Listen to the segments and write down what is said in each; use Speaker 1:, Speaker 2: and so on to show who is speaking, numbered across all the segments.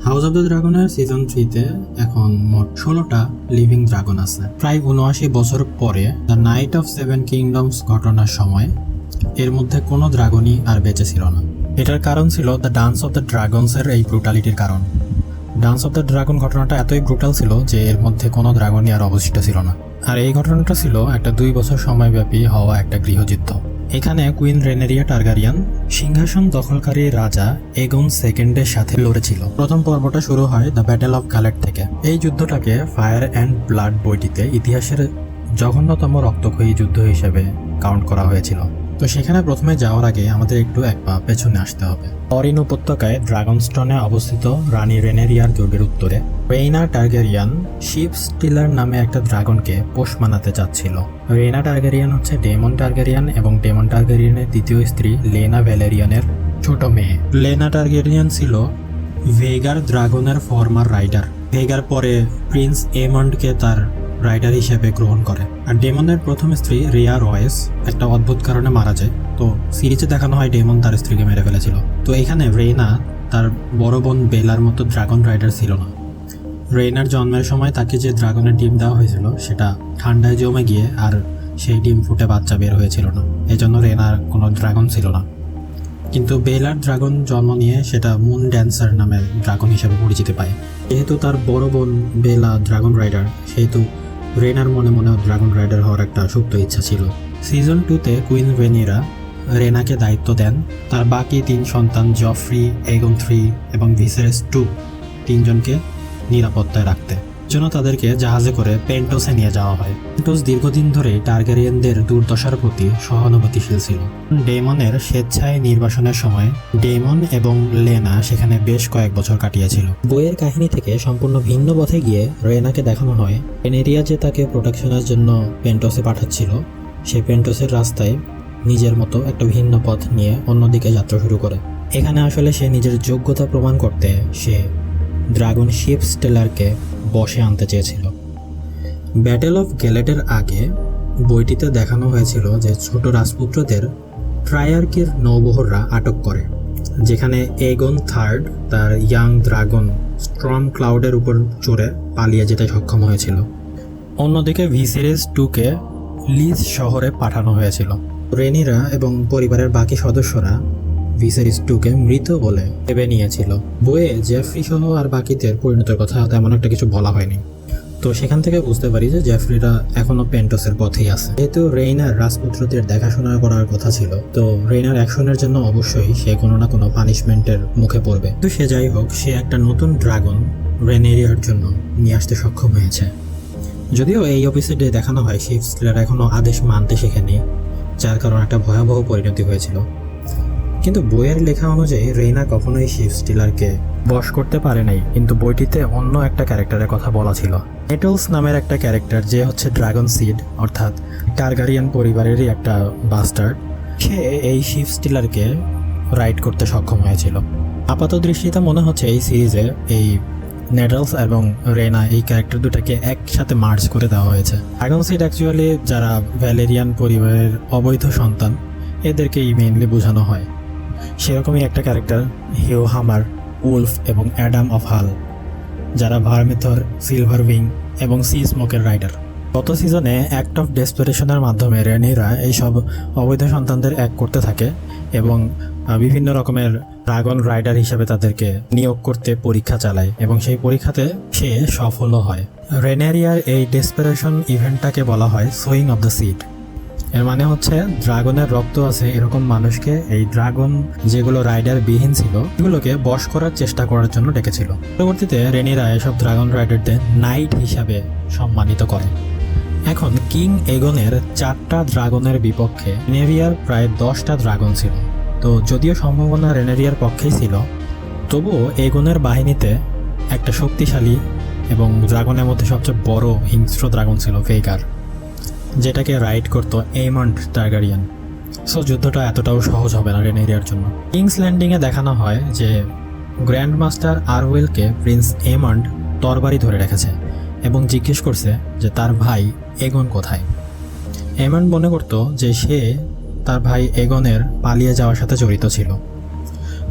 Speaker 1: House of the ড্রাগনের season 3-তে এখন মোট 16টা লিভিং ড্রাগন আছে। প্রায় 79 বছর পরে the night of seven kingdoms ঘটনার সময় এর মধ্যে কোনো ড্রাগনই আর বেঁচে ছিল না। এটার কারণ ছিল দ্য ডান্স অফ দ্য ড্রাগনসের এই ব্রুটালিটির কারণ। ডান্স অফ দ্য ড্রাগন ঘটনাটা এতই ব্রুটাল ছিল যে এর মধ্যে কোনো ড্রাগনই আর অবশিষ্ট ছিল না। আর এই ঘটনাটা ছিল একটা 2 বছর সময়ব্যাপী হওয়া একটা গৃহযুদ্ধ। এখানে কুইন রেনেরিয়া টারগারিয়ান সিংহাসন দখলকারী রাজা এগন সেকেন্ডের সাথে লড়েছিল। প্রথম পর্বটা শুরু হয় দ্য ব্যাটেল অফ গ্যালেট থেকে। এই যুদ্ধটাকে ফায়ার অ্যান্ড ব্লাড বইটিতে ইতিহাসের জঘন্যতম রক্তক্ষয়ী যুদ্ধ হিসেবে কাউন্ট করা হয়েছিল। তো সেখানে প্রথমে যাওয়ার আগে আমাদের একটু এক পা পেছনে আসতে হবে। অরিন উপত্যকায় ড্রাগনস্টনে অবস্থিত রানী রেনেরিয়ার দুর্গের উত্তরে রেইনা টারগেরিয়ান শিপ স্টিলার নামে একটা ড্রাগনকে পোষ মানাতে চাচ্ছিল। রেইনা টারগেরিয়ান হচ্ছে ডেমন টারগেরিয়ান এবং ডেমন টারগেরিয়ানের দ্বিতীয় স্ত্রী লেনা ভ্যালেরিয়ানের ছোট মেয়ে। লেনা টারগেরিয়ান ছিল ভেগার ড্রাগনের ফর্মার রাইডার। ভেগার পরে প্রিন্স এমন্ডকে তার রাইডার হিসেবে গ্রহণ করে। আর ডেমনের প্রথম স্ত্রী রিয়া রয়েস একটা অদ্ভুত কারণে মারা যায়। তো সিরিজে দেখানো হয় ডেমন তার স্ত্রীকে মেরে ফেলেছিল। তো এখানে রেইনা তার বড় বোন বেলার মতো ড্রাগন রাইডার ছিল না। রেইনার জন্মের সময় তাকে যে ড্রাগনের ডিম দেওয়া হয়েছিল সেটা ঠান্ডায় জমে গিয়ে আর সেই ডিম ফুটে বাচ্চা বের হয়েছিল না। এই জন্য রেইনার কোনো ড্রাগন ছিল না। কিন্তু বেলার ড্রাগন জন্ম নিয়ে সেটা মুন ড্যান্সার নামে ড্রাগন হিসেবে পরিচিতি পায়। যেহেতু তার বড় বোন বেলা ড্রাগন রাইডার, সেহেতু রেনার মনে মনে ড্রাগন রাইডার হওয়ার একটা সুপ্ত ইচ্ছা ছিল। সিজন 2-তে কুইন ভেনিরা রেনাকে দায়িত্ব দেন তার বাকি 3 সন্তান জফ্রি, এগন 3 এবং ভিসেরেস 2 তিনজনকে নিরাপত্তায় রাখতে জন্য তাদেরকে জাহাজে করে পেন্টোসে নিয়ে যাওয়া হয়। পেন্টোস দীর্ঘদিন ধরে টারগেরিয়ানদের দুর্দশার প্রতি সহানুভূতিশীল ছিল। ডেমনের স্বেচ্ছায় নির্বাসনের সময় ডেমন এবং লেনা সেখানে বেশ কয়েক বছর কাটিয়েছিল। বইয়ের কাহিনী থেকে সম্পূর্ণ ভিন্ন পথে গিয়ে রেনাকে দেখানো হয় রেনেরিয়া যে তাকে প্রোটেকশনের জন্য পেন্টোসে পাঠাচ্ছিল, সে পেন্টোসের রাস্তায় নিজের মতো একটা ভিন্ন পথ নিয়ে অন্যদিকে যাত্রা শুরু করে। এখানে আসলে সে নিজের যোগ্যতা প্রমাণ করতে সে ড্রাগন শিপ স্টেলারকে বশে আনতে চেয়েছিল। ব্যাটেল অফ গ্যালেটের আগে বইটিতে দেখানো হয়েছিল যে ছোট রাজপুত্রদের ট্রায়ার্কির নৌবহররা আটক করে, যেখানে এগন 3 তার ইয়াং ড্রাগন স্ট্রম ক্লাউডের উপর চড়ে পালিয়ে যেতে সক্ষম হয়েছিল। অন্যদিকে ভিসেরেস 2-কে লিজ শহরে পাঠানো হয়েছিল। রেনিরা এবং পরিবারের বাকি সদস্যরা ভিসেরিস 2-কে মৃত বলে ভেবে নিয়েছিল। বইয়ে জেফ্রি সহ আর বাকিদের পরিণতির কথা তেমন একটা কিছু বলা হয়নি। তো সেখান থেকে বুঝতে পারি যে জেফ্রিরা এখনো পেন্টোসের পথেই আছে। যেহেতু রেইনার রাজপুত্রদের দেখাশোনা করার কথা ছিল, তো রেইনার অ্যাকশনের জন্য অবশ্যই সে কোনো না কোনো পানিশমেন্টের মুখে পড়বে। তো সে যাই হোক, সে একটা নতুন ড্রাগন রেনেরিয়ার জন্য নিয়ে আসতে সক্ষম হয়েছে। যদিও এই এপিসোডে দেখানো হয় শিপ স্টিলার এখনো আদেশ মানতে শেখেনি, যার কারণে একটা ভয়াবহ পরিণতি হয়েছিল। কিন্তু বইয়ের লেখা অনুযায়ী রেইনা কখনোই শিপ স্টিলারকে বশ করতে পারে নাই। কিন্তু বইটিতে অন্য একটা ক্যারেক্টারের কথা বলা ছিল, নেটলস নামের একটা ক্যারেক্টার, যে হচ্ছে ড্রাগন সিড অর্থাৎ টারগারিয়ান পরিবারেরই একটা বাস্টার্ড। সে এই শিপ স্টিলারকে রাইড করতে সক্ষম হয়েছিল। আপাত দৃষ্টিতে মনে হচ্ছে এই সিরিজে এই নেটলস এবং রেনা এই ক্যারেক্টার দুটাকে একসাথে মার্জ করে দেওয়া হয়েছে। ড্রাগন সিড অ্যাকচুয়ালি যারা ভ্যালেরিয়ান পরিবারের অবৈধ সন্তান, এদেরকেই মেইনলি বোঝানো হয়। সেরকমই একটা ক্যারেক্টার হিউ হামার, উলফ এবং অ্যাডাম অফ হাল, যারা ভার্মিথর, সিলভার উইং এবং সি স্মোকের রাইডার। গত সিজনে অ্যাক্ট অফ ডেসপারেশনের মাধ্যমে রেনিরা এইসব অবৈধ সন্তানদের এক করতে থাকে এবং বিভিন্ন রকমের ড্রাগন রাইডার হিসেবে তাদেরকে নিয়োগ করতে পরীক্ষা চালায় এবং সেই পরীক্ষাতে সে সফলও হয়। রেনেরিয়ার এই ডেসপারেশন ইভেন্টটাকে বলা হয় সোয়িং অফ দ্য সিড। এর মানে হচ্ছে ড্রাগনের রক্ত আছে এরকম মানুষকে এই ড্রাগন যেগুলো রাইডার বিহীন ছিল এগুলোকে বশ করার চেষ্টা করার জন্য ডেকেছিল। পরবর্তীতে রেনিরা এসব ড্রাগন রাইডারদের নাইট হিসাবে সম্মানিত করে। এখন কিং এগনের 4টা ড্রাগনের বিপক্ষে রেনেরিয়ার প্রায় 10টা ড্রাগন ছিল। তো যদিও সম্ভাবনা রেনেরিয়ার পক্ষেই ছিল, তবুও এগনের বাহিনীতে একটা শক্তিশালী এবং ড্রাগনের মধ্যে সবচেয়ে বড় হিংস্র ড্রাগন ছিল ভেগার, যেটাকে রাইড করতো এমন্ড টারগারিয়ান। সো যুদ্ধটা এতটাও সহজ হবে না রেনেরিয়ার জন্য। কিংস ল্যান্ডিংয়ে দেখানো হয় যে গ্র্যান্ড মাস্টার আরওয়েলকে প্রিন্স এমন্ড তরবারি ধরে রেখেছে এবং জিজ্ঞেস করছে যে তার ভাই এগন কোথায়। এমন্ড মনে করতো যে সে তার ভাই এগনের পালিয়ে যাওয়ার সাথে জড়িত ছিল।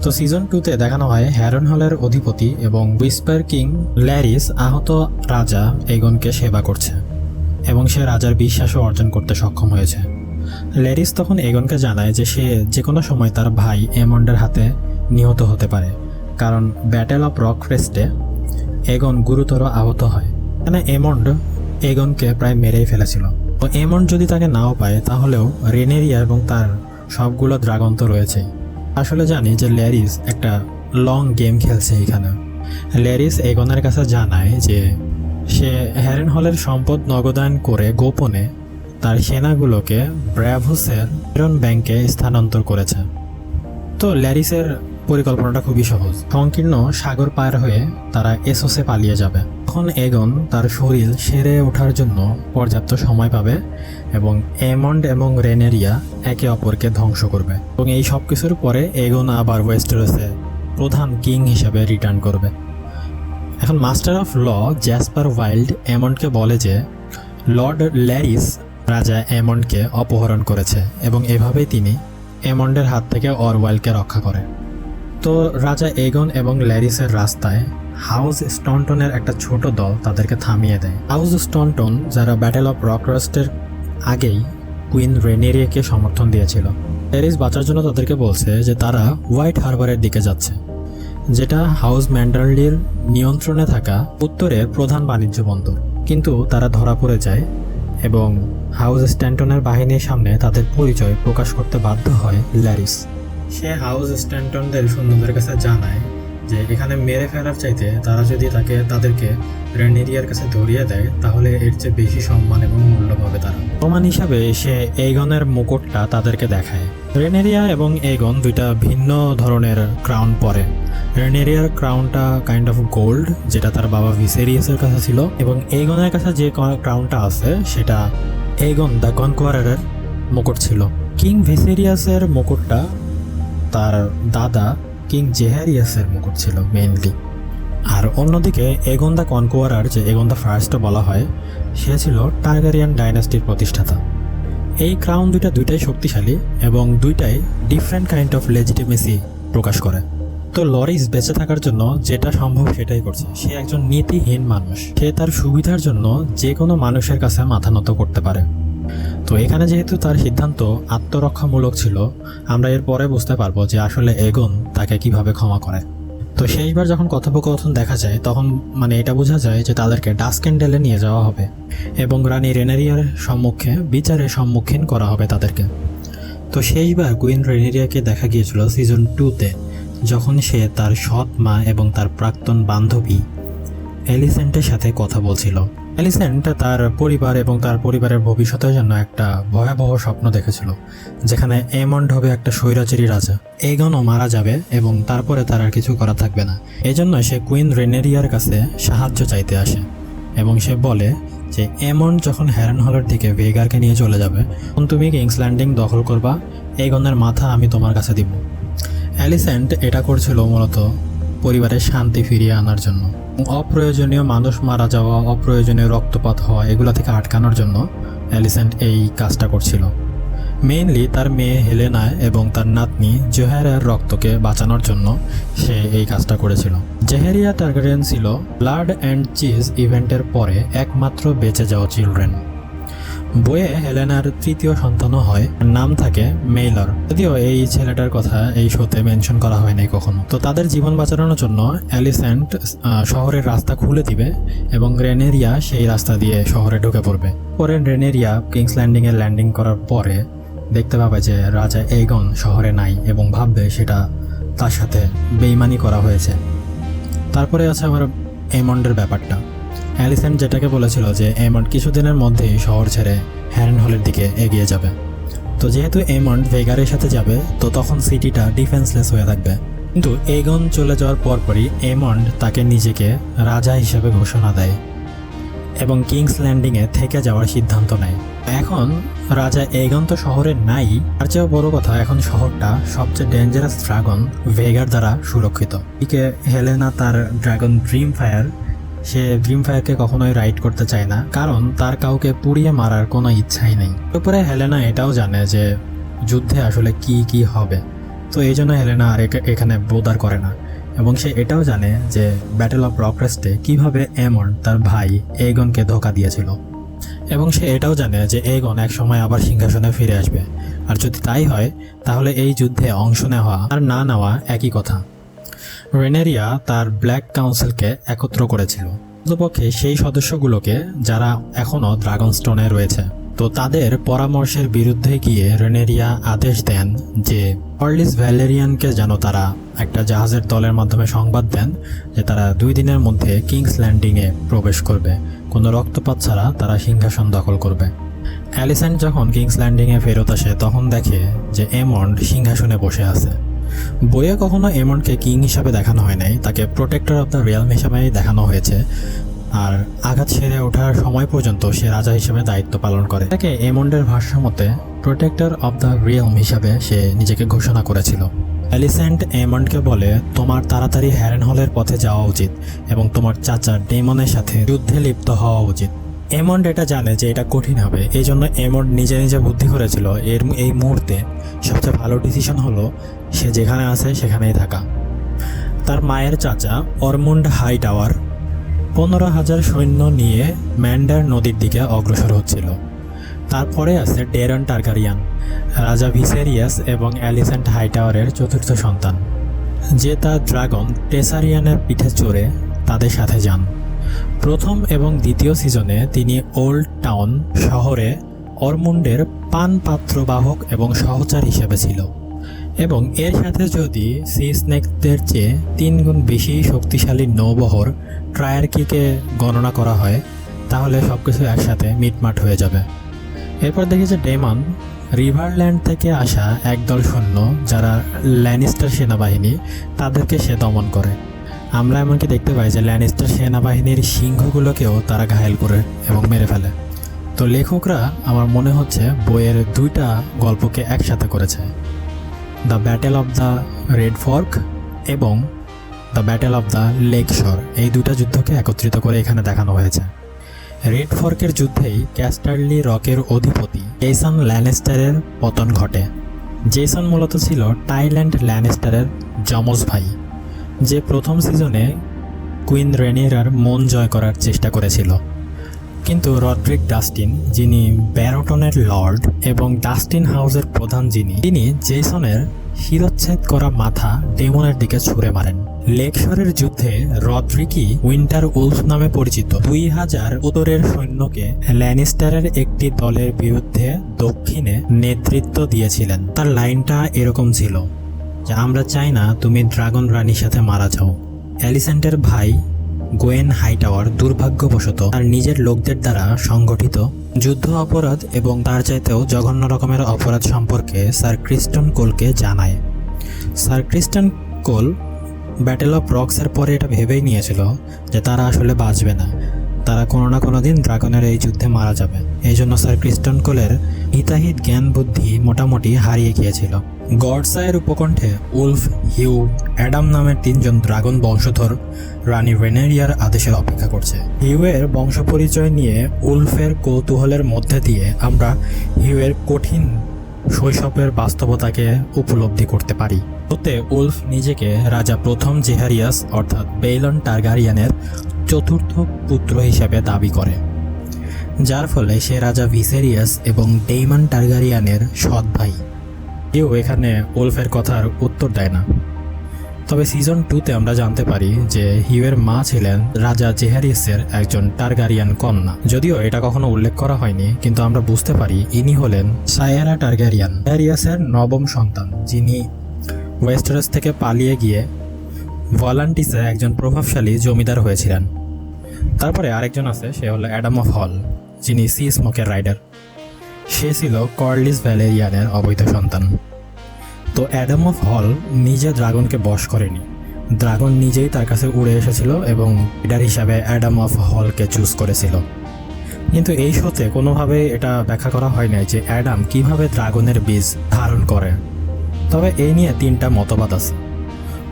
Speaker 1: তো সিজন 2-তে দেখানো হয় হ্যারন হলের অধিপতি এবং হুইস্পার কিং ল্যারিস আহত রাজা এগনকে সেবা করছে এবং সে রাজার বিশ্বাসও অর্জন করতে সক্ষম হয়েছে। ল্যারিস তখন এগনকে জানায় যে সে যে কোনো সময় তার ভাই এমন্ডের হাতে নিহত হতে পারে, কারণ ব্যাটেল অফ রকক্রেস্টে এগন গুরুতর আহত হয়। এখানে এমন্ড এগনকে প্রায় মেরেই ফেলেছিল। তো এমন্ড যদি তাকে নাও পায় তাহলেও রেনেরিয়া এবং তার সবগুলো ড্রাগন তো রয়েছেই। আসলে জানি যে ল্যারিস একটা লং গেম খেলছে এখানে। ল্যারিস এগনের কাছে জানায় যে সে হ্যারেন হলের সম্পদ নগদায়ন করে গোপনে তার সেনাগুলোকে ব্র্যাভোসের ইরন ব্যাংকে স্থানান্তর করেছে। তো ল্যারিসের পরিকল্পনাটা খুবই সহজ। সংকীর্ণ সাগর পার হয়ে তারা এসোসে পালিয়ে যাবে। তখন এগন তার শরীর সেরে ওঠার জন্য পর্যাপ্ত সময় পাবে এবং এমন্ড এবং রেনেরিয়া একে অপরকে ধ্বংস করবে এবং এই সব কিছুর পরে এগন আবার ওয়েস্টেরসে প্রধান কিং হিসেবে রিটার্ন করবে। এখন master of law Jasper Wilde এমন্ডকে বলে যে লর্ড ল্যারিস রাজা এমন্ডকে অপহরণ করেছে এবং এভাবেই তিনি এমন্ডের হাত থেকে অরওয়াইল্ডকে রক্ষা করে। তো রাজা এগন এবং ল্যারিসের রাস্তায় হাউস স্টনটনের একটা ছোট দল তাদেরকে থামিয়ে দেয়। হাউস স্টনটন যারা ব্যাটেল অফ রকক্রেস্টের আগেই কুইন রেনেরিয়াকে সমর্থন দিয়েছিল। ল্যারিস বাঁচার জন্য তাদেরকে বলছে যে তারা হোয়াইট হারবারের দিকে যাচ্ছে, যেটা হাউস ম্যান্ডারলির নিয়ন্ত্রণে থাকা উত্তরের প্রধান বাণিজ্য বন্দর। কিন্তু তারা ধরা পড়ে যায় এবং হাউস স্ট্যান্টনের বাহিনীর সামনে তাদের পরিচয় প্রকাশ করতে বাধ্য হয় ল্যারিস। সে হাউস স্ট্যান্টনদের সৈন্যদের কাছে জানায় যে এখানে মেরে ফেলার চাইতে তারা যদি তাদেরকে রেনেরিয়ার কাছে ধরিয়ে দেয় তাহলে এর চেয়ে বেশি সম্মান এবং মূল্য পাবে তারা। প্রমাণ হিসাবে সে এগনের মুকুটটা তাদেরকে দেখায়। রেনেরিয়া এবং এগন দুইটা ভিন্ন ধরনের ক্রাউন পরে। রেনেরিয়ার ক্রাউনটা কাইন্ড অফ গোল্ড, যেটা তার বাবা ভিসেরিয়াসের কাছে ছিল, এবং এগনের কাছে যে ক্রাউনটা আছে সেটা এগন দ্য কনকোয়ারারের মুকুট ছিল। কিং ভিসেরিয়াসের মুকুটটা তার দাদা কিং জেহারিয়াসের মুকুট ছিল মেইনলি। আর অন্যদিকে এগন দ্য কনকোয়ারার, যে এগন দ্য ফার্স্ট বলা হয়, সে ছিল টার্গারিয়ান ডাইনাস্টির প্রতিষ্ঠাতা। এই ক্রাউন দুইটাই শক্তিশালী এবং দুইটাই ডিফারেন্ট কাইন্ড অফ লেজিটিমেসি প্রকাশ করে। তো লরিস বেঁচে থাকার জন্য যেটা সম্ভব সেটাই করছে। সে একজন নীতিহীন মানুষ, সে তার সুবিধার জন্য যে কোনো মানুষের কাছে মাথা নত করতে পারে। তো এখানে যেহেতু তার সিদ্ধান্ত আত্মরক্ষামূলক ছিল, আমরা এর পরে বুঝতে পারবো যে আসলে এগন তাকে কিভাবে ক্ষমা করে। তো শেষবার যখন কথোপকথন দেখা যায় তখন এটা বোঝা যায় যে তাদেরকে ডাস্কেন্ডেলে নিয়ে যাওয়া হবে এবং রানী রেনেরিয়ার সম্মুখে বিচারের সম্মুখীন করা হবে তাদেরকে। তো শেষবার কুইন রেনেরিয়াকে দেখা গিয়েছিল সিজন 2-তে, যখন সে তার সৎ মা এবং তার প্রাক্তন বান্ধবী এলিসেন্টের সাথে কথা বলছিল। এলিসেন্ট তার পরিবার এবং তার পরিবারের ভবিষ্যতের জন্য একটা ভয়াবহ স্বপ্ন দেখেছিল, যেখানে এমন্ড হবে একটা স্বৈরাচারী রাজা, এগনও মারা যাবে এবং তারপরে তার আর কিছু করা থাকবে না। এজন্য সে কুইন রেনেরিয়ার কাছে সাহায্য চাইতে আসে এবং সে বলে যে এমন্ড যখন হ্যারেন হলের দিকে ভেগারকে নিয়ে চলে যাবে তখন তুমি কিংস ল্যান্ডিং দখল করবা, এগনের মাথা আমি তোমার কাছে দিব। এলিসেন্ট এটা করছিল মূলত পরিবারের শান্তি ফিরিয়ে আনার জন্য। অপ্রয়োজনীয় মানুষ মারা যাওয়া, অপ্রয়োজনীয় রক্তপাত হওয়া, এগুলো থেকে আটকানোর জন্য এলিসেন্ট এই কাজটা করছিল। মেইনলি তার মেয়ে হেলেনা এবং তার নাতনি জোহেরিয়ার রক্তকে বাঁচানোর জন্য সে এই কাজটা করেছিল। জেহেরিয়া টার্গারিয়ান ছিল ব্লাড অ্যান্ড চিজ ইভেন্টের পরে একমাত্র বেঁচে যাওয়া চিলড্রেন। বইয়ে হেলেনার তৃতীয় সন্তানও হয়, নাম থাকে মেইলর, যদিও এই ছেলেটার কথা এই শোতে মেনশন করা হয়নি কখনো। তো তাদের জীবন বাঁচানোর জন্য এলিসেন্ট শহরের রাস্তা খুলে দিবে এবং রেনেরিয়া সেই রাস্তা দিয়ে শহরে ঢুকে পড়বে। পরে রেনেরিয়া কিংস ল্যান্ডিংয়ে ল্যান্ডিং করার পরে দেখতে পাবে যে রাজা এগন শহরে নাই এবং ভাববে সেটা তার সাথে বেইমানি করা হয়েছে। তারপরে আছে আমার এমন্ডের ব্যাপারটা। অ্যালিসেন্ট যেটাকে বলেছিল যে এমন্ড কিছুদিনের মধ্যেই শহর ছেড়ে হ্যারেন হলের দিকে এগিয়ে যাবে। তো যেহেতু এমন্ড ভেগারের সাথে যাবে তো তখন সিটিটা ডিফেন্সলেস হয়ে থাকবে। কিন্তু এগন চলে যাওয়ার পরপরই এমন্ড তাকে নিজেকে রাজা হিসেবে ঘোষণা দেয় এবং কিংস ল্যান্ডিংয়ে থেকে যাওয়ার সিদ্ধান্ত নেয়। এখন রাজা এগন তো শহরে নাই, তার চেয়েও বড় কথা এখন শহরটা সবচেয়ে ডেঞ্জারাস ড্রাগন ভেগার দ্বারা সুরক্ষিত। এদিকে হেলেনা তার ড্রাগন ড্রিম ফায়ার, সে ড্রিম ফায়ারকে কখনোই রাইড করতে চায় না, কারণ তার কাউকে পুড়িয়ে মারার কোনো ইচ্ছাই নেই। তারপরে হেলেনা এটাও জানে যে যুদ্ধে আসলে কি কি হবে। তো এই জন্য হেলেনা আর এখানে বোদার করে না, এবং সে এটাও জানে যে ব্যাটেল অফ রকক্রাস্টে কিভাবে অ্যামন্ড তার ভাই এগনকে ধোঁকা দিয়েছিল, এবং সে এটাও জানে যে এগন এক সময় আবার সিংহাসনে ফিরে আসবে, আর যদি তাই হয় তাহলে এই যুদ্ধে অংশ নেওয়া আর না নেওয়া একই কথা। রেনেরিয়া তার ব্ল্যাক কাউন্সিলকে একত্র করেছিল, অন্ততপক্ষে সেই সদস্যগুলোকে যারা এখনও ড্রাগনস্টোনে রয়েছে। তো তাদের পরামর্শের বিরুদ্ধে গিয়ে রেনেরিয়া আদেশ দেন যে কর্লিস ভ্যালেরিয়ানকে যেন তারা একটা জাহাজের দলের মাধ্যমে সংবাদ দেন যে তারা 2 দিনের মধ্যে কিংস ল্যান্ডিংয়ে প্রবেশ করবে, কোনো রক্তপাত ছাড়া তারা সিংহাসন দখল করবে। অ্যালিসেন্ট যখন কিংস ল্যান্ডিংয়ে ফেরত আসে তখন দেখে যে এমন্ড সিংহাসনে বসে আছে। বইয়ে কখনো এমন্ডকে কিং হিসাবে দেখানো হয় নাই, তাকে প্রোটেক্টর অফ দ্য রিয়ালম হিসাবেই দেখানো হয়েছে, আর আঘাত সেরে ওঠার সময় পর্যন্ত সে রাজা হিসেবে দায়িত্ব পালন করে। তাকে এমন্ডের ভাষ্য মতে প্রোটেক্টর অফ দ্য রিয়ালম হিসাবে সে নিজেকে ঘোষণা করেছিল। অ্যালিসেন্ট এমন্ডকে বলে, তোমার তাড়াতাড়ি হ্যারেনহলের পথে যাওয়া উচিত এবং তোমার চাচা ডেমনের সাথে যুদ্ধে লিপ্ত হওয়া উচিত। এমন্ড এটা জানে যে এটা কঠিন হবে, এই জন্য এমন্ড নিজে নিজে বুদ্ধি করেছিল এই মুহূর্তে সবচেয়ে ভালো ডিসিশন হলো সে যেখানে আছে সেখানেই থাকা। তার মায়ের চাচা অরমুন্ড হাইটাওয়ার 15,000 সৈন্য নিয়ে ম্যান্ডার নদীর দিকে অগ্রসর হচ্ছিল। তারপরে আছে ডেরন টারগারিয়ান, রাজা ভিসেরিয়াস এবং অ্যালিসেন্ট হাইটাওয়ারের চতুর্থ সন্তান, যে তার ড্রাগন টেসারিয়ানের পিঠে চড়ে তাদের সাথে যান। প্রথম এবং দ্বিতীয় সিজনে তিনি ওল্ড টাউন শহরে অরমুন্ডের পানপাত্রবাহক এবং সহচর হিসেবে ছিল, এবং এর সাথে যদি সি স্নেকদের চেয়ে 3 গুণ বেশি শক্তিশালী নৌবহর ট্রায়ার্কিকে গণনা করা হয় তাহলে সবকিছু একসাথে মিটমাট হয়ে যাবে। এরপর দেখি যে ডেমন রিভারল্যান্ড থেকে আসা একদল সৈন্য যারা ল্যানিস্টার সেনাবাহিনী, তাদেরকে সে দমন করে। আমরা এমনকি দেখতে পাই যে ল্যানিস্টার সেনাবাহিনীর সিংহগুলোকেও তারা ঘায়েল করে এবং মেরে ফেলে। তো লেখকরা আমার মনে হচ্ছে বইয়ের 2টা গল্পকে একসাথে করেছে, the battle of the red fork এবং the battle of the lake shore, এই 2টা যুদ্ধকে একত্রিত করে এখানে দেখানো হয়েছে। রেড ফর্কের যুদ্ধেই ক্যাস্টারলি রকের অধিপতি জেসন ল্যানিস্টারের পতন ঘটে। জেসন মূলত ছিল টাইল্যান্ড ল্যানিস্টারের যমজ ভাই, যে প্রথম সিজনে কুইন রেনিরার মন জয় করার চেষ্টা করেছিল, কিন্তু রড্রিক ডাস্টিন, যিনি ব্যারোটনের লর্ড এবং ডাস্টিন হাউসের প্রধান, তিনি জেসনের শিরচ্ছেদ করা মাথা ডেমনের দিকে ছুঁড়ে মারেন। লেকশরের যুদ্ধে রড্রিকি উইন্টার উলফ নামে পরিচিত 2000 উত্তরের সৈন্যকে ল্যানিস্টারের একটি দলের বিরুদ্ধে দক্ষিণে নেতৃত্ব দিয়েছিলেন। তার লাইনটা এরকম ছিল যে, আমরা চাই না তুমি ড্রাগন রানীর সাথে মারা যাও। অ্যালিসেন্টের ভাই গোয়েন হাইটাওয়ার দুর্ভাগ্যবশত তার নিজের লোকদের দ্বারা সংগঠিত যুদ্ধ অপরাধ এবং তার চাইতেও জঘন্য রকমের অপরাধ সম্পর্কে স্যার ক্রিস্টন কোলকে জানায়। স্যার ক্রিস্টন কোল ব্যাটেল অফ রক্সের পরে এটা ভেবেই নিয়েছিল যে তারা আসলে বাঁচবে না, তারা কোনো না কোনো দিন ড্রাগনের এই যুদ্ধে মারা যাবে। এই জন্য স্যার ক্রিস্টন কোলের হিতাহিত জ্ঞান বুদ্ধি মোটামুটি হারিয়ে গিয়েছিল। গডসায়ের উপকণ্ঠে উলফ, হিউ, অ্যাডাম নামের 3 জন ড্রাগন বংশধর রানী রেনেরিয়ার আদেশের অপেক্ষা করছে। হিউয়ের বংশ পরিচয় নিয়ে উলফের কৌতূহলের মধ্যে দিয়ে আমরা হিউয়ের কঠিন শৈশবের বাস্তবতাকে উপলব্ধি করতে পারি। ওতে উলফ নিজেকে রাজা প্রথম জেহারিয়াস অর্থাৎ বেইলন টারগারিয়ানের চতুর্থ পুত্র হিসেবে দাবি করে, যার ফলে সে রাজা ভিসেরিয়াস এবং ডেইমন টারগারিয়ানের সৎ ভাই। কেউ এখানে উলফের কথার উত্তর দেয় না। তবে সিজন 2তে আমরা জানতে পারি যে হিউয়ের মা ছিলেন রাজা জেহারিয়াসের একজন টারগারিয়ান কন্যা। যদিও এটা কখনো উল্লেখ করা হয়নি, কিন্তু আমরা বুঝতে পারি ইনি হলেন সায়ারা টারগারিয়ান, জেহারিয়াসের 9ম সন্তান, যিনি ওয়েস্টারস থেকে পালিয়ে গিয়ে ভলান্টিসে একজন প্রভাবশালী জমিদার হয়েছিলেন। তারপরে আরেকজন আছে, সে হলো অ্যাডাম অফ হল, যিনি সি স্মোকের রাইডার। সে ছিল কর্লিস ভ্যালেরিয়ানের অবৈধ সন্তান। তো অ্যাডাম অফ হল নিজে ড্রাগনকে বশ করেনি, ড্রাগন নিজেই তার কাছে উড়ে এসেছিল এবং লিডার হিসাবে অ্যাডাম অফ হলকে চুজ করেছিল। কিন্তু এই শোতে কোনোভাবে এটা ব্যাখ্যা করা হয় না যে অ্যাডাম কিভাবে ড্রাগনের বীজ ধারণ করে। তবে এই নিয়ে 3টা মতবাদ আছে।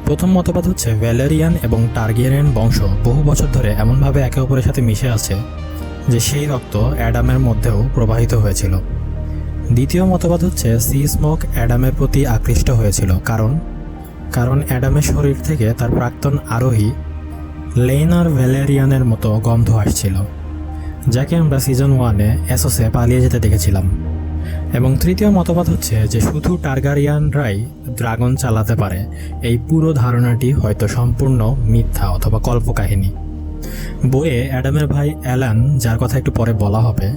Speaker 1: প্রথম মতবাদ হচ্ছে ভ্যালেরিয়ান এবং টারগেরিয়ান বংশ বহু বছর ধরে এমনভাবে একে অপরের সাথে মিশে আছে যে সেই রক্ত অ্যাডামের মধ্যেও প্রবাহিত হয়েছিল। দ্বিতীয় মতবাদ হচ্ছে সি স্মোক অ্যাডামের প্রতি আকৃষ্ট হয়েছিল, কারণ অ্যাডামের শরীর থেকে তার প্রাক্তন আরোহী লেইনার ভ্যালেরিয়ানের মতো গন্ধ আসছিল, যাকে আমরা সিজন 1-এ অ্যাসোসে পালিয়ে যেতে দেখেছিলাম। এবং তৃতীয় মতবাদ হচ্ছে যে শুধু টার্গারিয়ানরাই ড্রাগন চালাতে পারে। এই পুরো ধারণাটি হয়তো সম্পূর্ণ মিথ্যা অথবা কল্পকাহিনী। বইয়ে অ্যাডামের ভাই অ্যালান, যার কথা একটু পরে বলা হবে,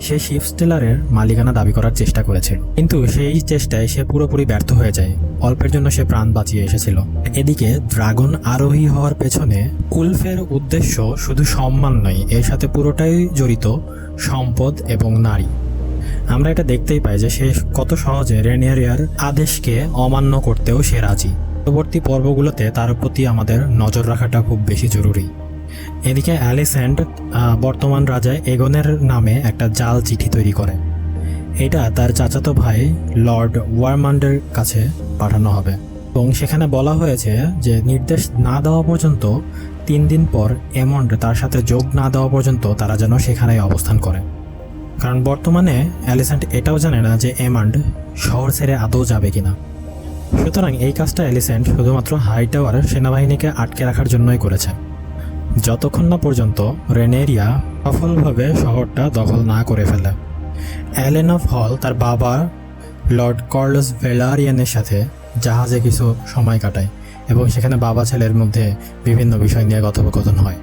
Speaker 1: সে শিপস্টেলারের মালিকানা দাবি করার চেষ্টা করেছিল, কিন্তু সেই চেষ্টায় সে পুরোপুরি ব্যর্থ হয়ে যায়। অল্পের জন্য সে প্রাণ বাঁচিয়ে এসেছিল। এদিকে ড্রাগন আরোহী হওয়ার পেছনে উলফের উদ্দেশ্য শুধু সম্মান নয়, এর সাথে পুরোটাই জড়িত সম্পদ এবং নারী। আমরা এটা দেখতেই পাই যে সে কত সহজে রেনেরিয়ার আদেশকে অমান্য করতেও সে রাজি। পরবর্তী পর্বগুলোতে তার প্রতি আমাদের নজর রাখাটা খুব বেশি জরুরি। এদিকে অ্যালিস্যান্ড বর্তমান রাজা এগনের নামে একটা জাল চিঠি তৈরি করে। এটা তার চাচাতো ভাই লর্ড ওয়ারমান্ডের কাছে পাঠানো হবে এবং সেখানে বলা হয়েছে যে নির্দেশ না দেওয়া পর্যন্ত 3 দিন পর এমন্ড তার সাথে যোগ না দেওয়া পর্যন্ত তারা যেন সেখানেই অবস্থান করে। কারণ বর্তমানে অ্যালিস্যান্ড এটাও জানে না যে এমন্ড শহর ছেড়ে আদৌ যাবে কিনা। সুতরাং এই কাজটা অ্যালিস্যান্ড শুধুমাত্র হাইটাওয়ার সেনাবাহিনীকে আটকে রাখার জন্যই করেছে, যতক্ষণ না পর্যন্ত রেনেরিয়া সফলভাবে শহরটা দখল না করে ফেলে। অ্যালেন অফ হল তার বাবা লর্ড কর্লস ভেলারিয়ানের সাথে জাহাজে কিছু সময় কাটায় এবং সেখানে বাবা ছেলের মধ্যে বিভিন্ন বিষয় নিয়ে কথোপকথন হয়।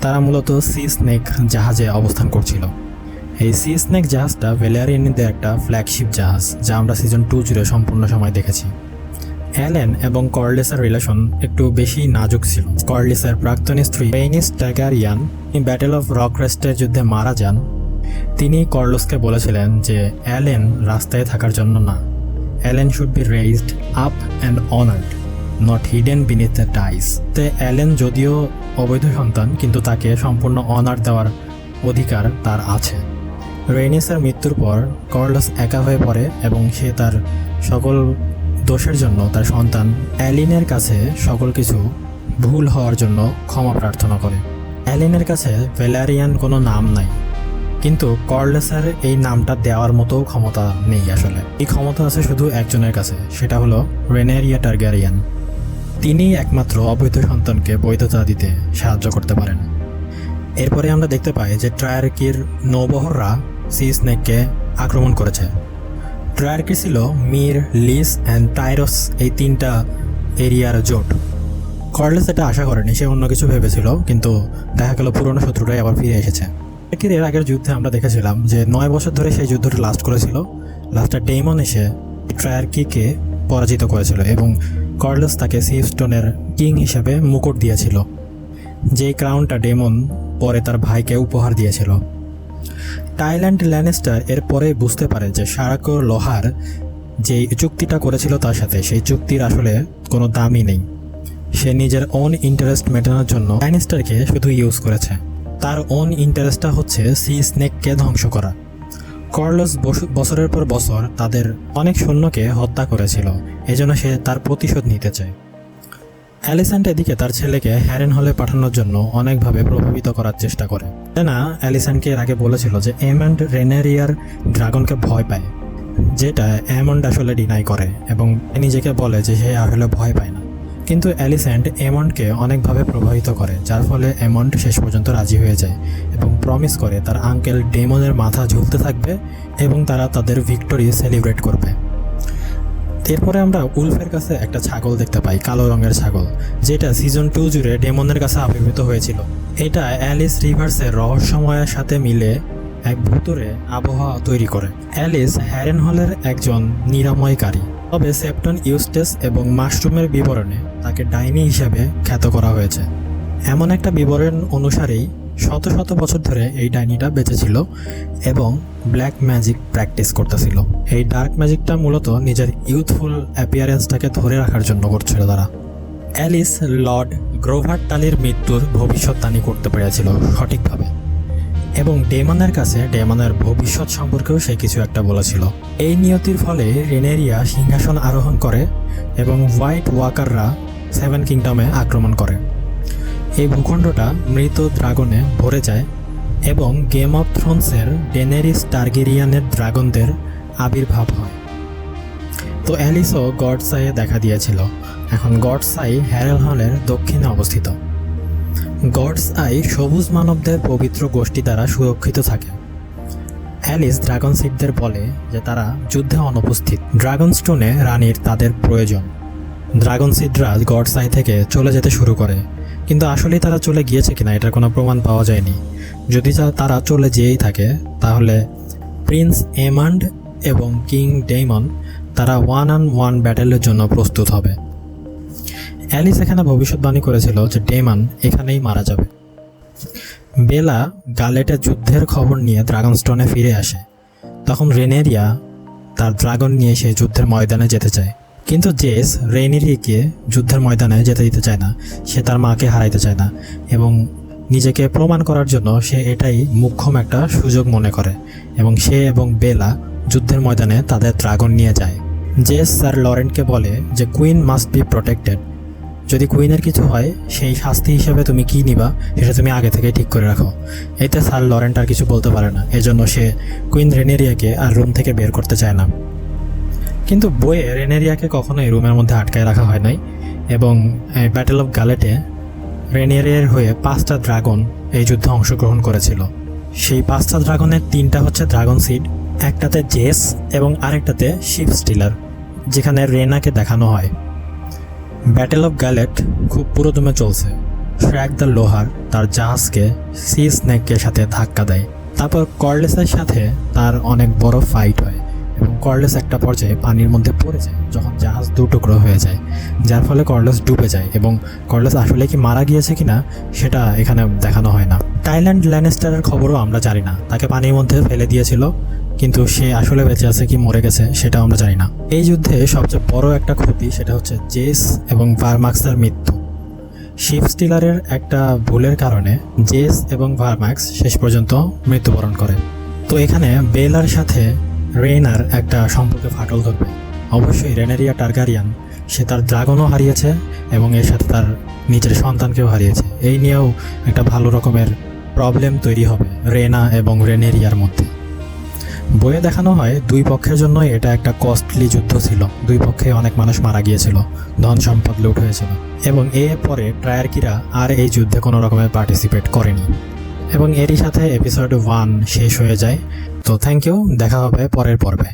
Speaker 1: তারা মূলত সি স্নেক জাহাজে অবস্থান করছিল। এই সি স্নেক জাহাজটা ভেলারিয়ানদের একটা ফ্ল্যাগশিপ জাহাজ, যা আমরা সিজন 2 জুড়ে সম্পূর্ণ সময় দেখেছি। অ্যালেন এবং কর্লিসের রিলেশন একটু বেশি নাজুক ছিল। কর্লিসের প্রাক্তন স্ত্রী রেইনিস টারগারিয়ান ব্যাটেল অফ রকরেস্টের যুদ্ধে মারা যান। তিনি কর্লসকে বলেছিলেন যে অ্যালেন রাস্তায় থাকার জন্য না, Allen should be raised up and honoured, not hidden beneath the ties. তে অ্যালেন যদিও অবৈধ সন্তান, কিন্তু তাকে সম্পূর্ণ অনার দেওয়ার অধিকার তার আছে। রেইনিসের মৃত্যুর পর কর্লস একা হয়ে পড়ে এবং সে তার সকল দোষের জন্য তার সন্তান অ্যালিনের কাছে সকল কিছু ভুল হওয়ার জন্য ক্ষমা প্রার্থনা করে। অ্যালিনের কাছে ভেলারিয়ান কোনো নাম নাই, কিন্তু কর্লেসের এই নামটা দেওয়ার মতো ক্ষমতা নেই। আসলে এই ক্ষমতা আছে শুধু একজনের কাছে, সেটা হলো রেনেরিয়া টারগারিয়ান। তিনি একমাত্র অবৈধ সন্তানকে বৈধতা দিতে সাহায্য করতে পারেন। এরপরে আমরা দেখতে পাই যে ট্রায়ার্কির নৌবহররা সি স্নেককে আক্রমণ করেছে। ট্রায়ার্কি ছিল মির, লিস অ্যান্ড টাইরস, এই 3টা এরিয়ার জোট। কর্লেস এটা আশা করেনি, সে অন্য কিছু ভেবেছিল, কিন্তু দেখা গেল পুরনো শত্রুটাই আবার ফিরে এসেছে। এর আগের যুদ্ধে আমরা দেখেছিলাম যে 9 বছর ধরে সেই যুদ্ধটা লাস্ট করেছিল। লাস্টে ডেমন এসে ট্রায়ার্কিকে পরাজিত করেছিল এবং কর্লেস তাকে সিফস্টোনের কিং হিসেবে মুকুট দিয়েছিল, যেই ক্রাউনটা ডেমন পরে তার ভাইকে উপহার দিয়েছিল। টাইল্যান্ড ল্যানিস্টার এর পরে বুঝতে পারে যে সারাকো লোহার যে চুক্তিটা করেছিল তার সাথে, সেই চুক্তির আসলে কোনো দামই নেই। সে নিজের ওন ইন্টারেস্ট মেটানোর জন্য ল্যানিস্টারকে শুধু ইউজ করেছে। তার ওন ইন্টারেস্টটা হচ্ছে সি স্নেককে ধ্বংস করা। কর্লস বছরের পর বছর তাদের অনেক সৈন্যকে হত্যা করেছিল, এজন্য সে তার প্রতিশোধ নিতে চায়। অ্যালিস্যান্ড এদিকে তার ছেলেকে হ্যারেন হলে পাঠানোর জন্য অনেকভাবে প্রভাবিত করার চেষ্টা করে। না, অ্যালিস্যান্ডকে এর আগে বলেছিল যে এমন্ড রেনেরিয়ার ড্রাগনকে ভয় পায়, যেটা এমন্ড আসলে ডিনাই করে এবং নিজেকে বলে যে সে আসলে ভয় পায় না। কিন্তু অ্যালিস্যান্ড এমন্ডকে অনেকভাবে প্রভাবিত করে, যার ফলে এমন্ড শেষ পর্যন্ত রাজি হয়ে যায় এবং প্রমিস করে তার আঙ্কেল ডেমনের মাথা ঝুলতে থাকবে এবং তারা তাদের ভিক্টোরি সেলিব্রেট করবে। এরপরে আমরা উলফের কাছে একটা ছাগল দেখতে পাই, কালো রঙের ছাগল, যেটা সিজন 2 জুড়ে ডেমনের কাছে আবির্ভূত হয়েছিল। এটা অ্যালিস রিভার্সের রহস্যময়ের সাথে মিলে এক ভুতুরে আবহাওয়া তৈরি করে। অ্যালিস হ্যারেন হলের একজন নিরাময়কারী, তবে সেপ্টন ইউস্টেস এবং মাশরুমের বিবরণে তাকে ডাইনি হিসেবে খ্যাত করা হয়েছে। এমন একটা বিবরণ অনুসারেই শত শত বছর ধরে এই ডাইনিটা বেঁচে ছিল এবং ব্ল্যাক ম্যাজিক প্র্যাকটিস করতেছিল। এই ডার্ক ম্যাজিকটা মূলত নিজের ইউথফুল অ্যাপিয়ারেন্সটাকে ধরে রাখার জন্য করছিল তারা। অ্যালিস লর্ড গ্রোভার টালির মৃত্যুর ভবিষ্যৎবাণী করতে পেরেছিল সঠিকভাবে এবং ডেমনের কাছে ডেমনের ভবিষ্যৎ সম্পর্কেও সে কিছু একটা বলেছিল। এই নিয়তির ফলে রেনেরিয়া সিংহাসন আরোহণ করে এবং হোয়াইট ওয়াকাররা 7 কিংডমে আক্রমণ করে। এই ভূখণ্ডটা মৃত ড্রাগনে ভরে যায় এবং গেম অফ থ্রোনসের ডেনেরিস টারগেরিয়ানের ড্রাগনদের আবির্ভাব হয়। তো অ্যালিসও গডস আইয়ে দেখা দিয়েছিল। এখন গডস আই হ্যারেলহলের দক্ষিণে অবস্থিত। গডস আই সবুজ মানবদের পবিত্র গোষ্ঠী দ্বারা সুরক্ষিত থাকে। অ্যালিস ড্রাগন সিডদের বলে যে তারা যুদ্ধে অনুপস্থিত। ড্রাগন স্টোনে রানীর তাদের প্রয়োজন। ড্রাগন সিডরা গডস আই থেকে চলে যেতে শুরু করে, কিন্তু আসলেই তারা চলে গিয়েছে কিনা এটার কোনো প্রমাণ পাওয়া যায়নি। যদি তারা চলে যেয়েই থাকে তাহলে প্রিন্স এমান্ড এবং কিং ডেমন তারা 1-on-1 ব্যাটেলের জন্য প্রস্তুত হবে। অ্যালিস এখানে ভবিষ্যৎবাণী করেছিল যে ডেমন এখানেই মারা যাবে। বেলা গালেটের যুদ্ধের খবর নিয়ে ড্রাগনস্টোনে ফিরে আসে। তখন রেনেরিয়া তার ড্রাগন নিয়ে সেই যুদ্ধের ময়দানে যেতে চায়, কিন্তু জেস রেনেরিয়াকে যুদ্ধের ময়দানে যেতে দিতে চায় না। সে তার মাকে হারাইতে চায় না এবং নিজেকে প্রমাণ করার জন্য সে এটাই মোক্ষম একটা সুযোগ মনে করে এবং সে এবং বেলা যুদ্ধের ময়দানে তাদের ড্রাগন নিয়ে যায়। জেস স্যার লরেন্টকে বলে যে কুইন মাস্ট বি প্রোটেক্টেড। যদি কুইনের কিছু হয় সেই শাস্তি হিসেবে তুমি কি নিবা সেটা তুমি আগে থেকেই ঠিক করে রাখো। এতে স্যার লরেন্ট আর কিছু বলতে পারে না, এজন্য সে কুইন রেনেরিয়াকে আর রুম থেকে বের করতে চায় না। কিন্তু বইয়ে রেনেরিয়াকে কখনোই রুমের মধ্যে আটকায় রাখা হয় নাই এবং ব্যাটেল অফ গ্যালেটে রেনেরিয়ার হয়ে 5টা ড্রাগন এই যুদ্ধে অংশগ্রহণ করেছিল। সেই 5টা ড্রাগনের 3টা হচ্ছে ড্রাগন সিড, একটাতে জেস এবং আরেকটাতে শিপ স্টিলার, যেখানে রেনাকে দেখানো হয়। ব্যাটেল অফ গ্যালেট খুব পুরোদমে চলছে। শ্র্যাক দ্য লোহার তার জাহাজকে সি স্নেকের সাথে ধাক্কা দেয়। তারপর কর্লেসের সাথে তার অনেক বড় ফাইট হয় এবং কর্লেস একটা পর্যায়ে পানির মধ্যে পড়ে যায় যখন জাহাজ দুটুকরো হয়ে যায়, যার ফলে কর্লেস ডুবে যায় এবং কর্লেস আসলে কি মারা গিয়েছে কিনা সেটা এখানে দেখানো হয় না। টাইল্যান্ড ল্যানেস্টারের খবরও আমরা জানি না, তাকে পানির মধ্যে ফেলে দিয়েছিল, কিন্তু সে আসলে বেঁচে আছে কি মরে গেছে সেটা আমরা জানি না। এই যুদ্ধে সবচেয়ে বড় একটা ক্ষতি সেটা হচ্ছে জেস এবং ভারমাক্সের মৃত্যু। শিপ স্টিলারের একটা ভুলের কারণে জেস এবং ভারমাক্স শেষ পর্যন্ত মৃত্যুবরণ করে। তো এখানে বেলার সাথে রেনার একটা সম্পর্কে ফাটল ধরবে। অবশ্যই রেনেরিয়া টারগারিয়ান, সে তার ড্রাগনও হারিয়েছে এবং এর সাথে তার নিজের সন্তানকেও হারিয়েছে। এই নিয়েও একটা ভালো রকমের প্রবলেম তৈরি হবে রেনা এবং রেনেরিয়ার মধ্যে। বইয়ে দেখানো হয় দুই পক্ষের জন্য এটা একটা কস্টলি যুদ্ধ ছিল। দুই পক্ষে অনেক মানুষ মারা গিয়েছিল, ধন সম্পদ লুট হয়েছিল এবং এর পরে ট্রায়ার্কিরা আর এই যুদ্ধে কোনো রকমের পার্টিসিপেট করেনি এবং এরই সাথে এপিসোড 1 শেষ হয়ে যায়। তো থ্যাংক ইউ, দেখা হবে পরের পর্বে।